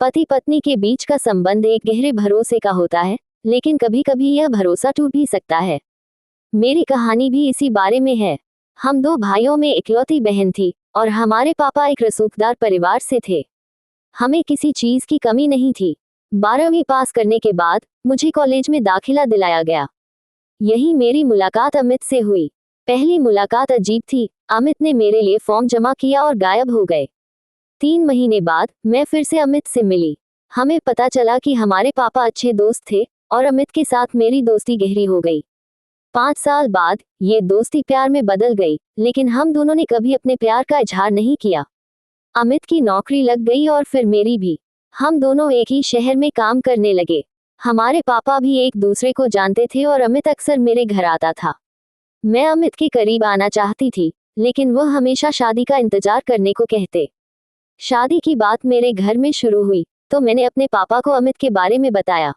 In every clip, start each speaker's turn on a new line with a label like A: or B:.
A: पति पत्नी के बीच का संबंध एक गहरे भरोसे का होता है, लेकिन कभी कभी यह भरोसा टूट भी सकता है। मेरी कहानी भी इसी बारे में है। हम दो भाइयों में इकलौती बहन थी और हमारे पापा एक रसूखदार परिवार से थे। हमें किसी चीज की कमी नहीं थी। 12वीं पास करने के बाद मुझे कॉलेज में दाखिला दिलाया गया। यही मेरी मुलाकात अमित से हुई। पहली मुलाकात अजीब थी। अमित ने मेरे लिए फॉर्म जमा किया और गायब हो गए। 3 महीने बाद मैं फिर से अमित से मिली। हमें पता चला कि हमारे पापा अच्छे दोस्त थे और अमित के साथ मेरी दोस्ती गहरी हो गई। 5 साल बाद ये दोस्ती प्यार में बदल गई, लेकिन हम दोनों ने कभी अपने प्यार का इजहार नहीं किया। अमित की नौकरी लग गई और फिर मेरी भी। हम दोनों एक ही शहर में काम करने लगे। हमारे पापा भी एक दूसरे को जानते थे और अमित अक्सर मेरे घर आता था। मैं अमित के करीब आना चाहती थी, लेकिन वह हमेशा शादी का इंतजार करने को कहते। शादी की बात मेरे घर में शुरू हुई तो मैंने अपने पापा को अमित के बारे में बताया।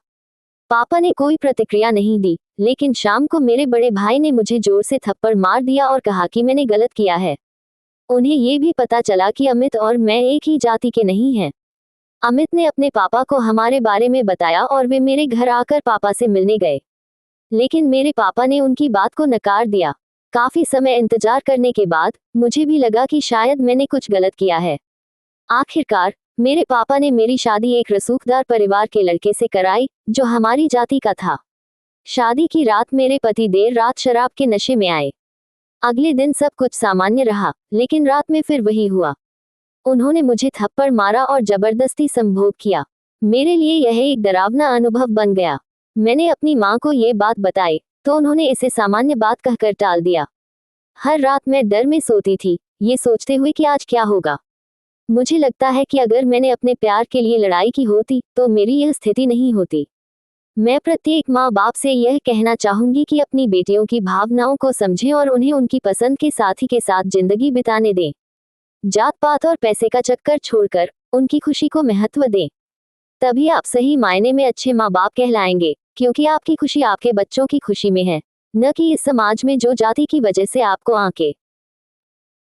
A: पापा ने कोई प्रतिक्रिया नहीं दी, लेकिन शाम को मेरे बड़े भाई ने मुझे जोर से थप्पड़ मार दिया और कहा कि मैंने गलत किया है। उन्हें ये भी पता चला कि अमित और मैं एक ही जाति के नहीं हैं। अमित ने अपने पापा को हमारे बारे में बताया और वे मेरे घर आकर पापा से मिलने गए, लेकिन मेरे पापा ने उनकी बात को नकार दिया। काफी समय इंतजार करने के बाद मुझे भी लगा कि शायद मैंने कुछ गलत किया है। आखिरकार मेरे पापा ने मेरी शादी एक रसूखदार परिवार के लड़के से कराई जो हमारी जाति का था। शादी की रात मेरे पति देर रात शराब के नशे में आए। अगले दिन सब कुछ सामान्य रहा, लेकिन रात में फिर वही हुआ। उन्होंने मुझे थप्पड़ मारा और जबरदस्ती संभोग किया। मेरे लिए यह एक डरावना अनुभव बन गया। मैंने अपनी माँ को ये बात बताई तो उन्होंने इसे सामान्य बात कहकर टाल दिया। हर रात मैं डर में सोती थी, ये सोचते हुए कि आज क्या होगा। मुझे लगता है कि अगर मैंने अपने प्यार के लिए लड़ाई की होती तो मेरी यह स्थिति नहीं होती। मैं प्रत्येक माँ बाप से यह कहना चाहूंगी कि अपनी बेटियों की भावनाओं को समझें और उन्हें उनकी पसंद के साथी के साथ जिंदगी बिताने दें। जात पात और पैसे का चक्कर छोड़कर उनकी खुशी को महत्व दें। तभी आप सही मायने में अच्छे माँ बाप कहलाएंगे, क्योंकि आपकी खुशी आपके बच्चों की खुशी में है, न कि इस समाज में जो जाति की वजह से आपको आंके।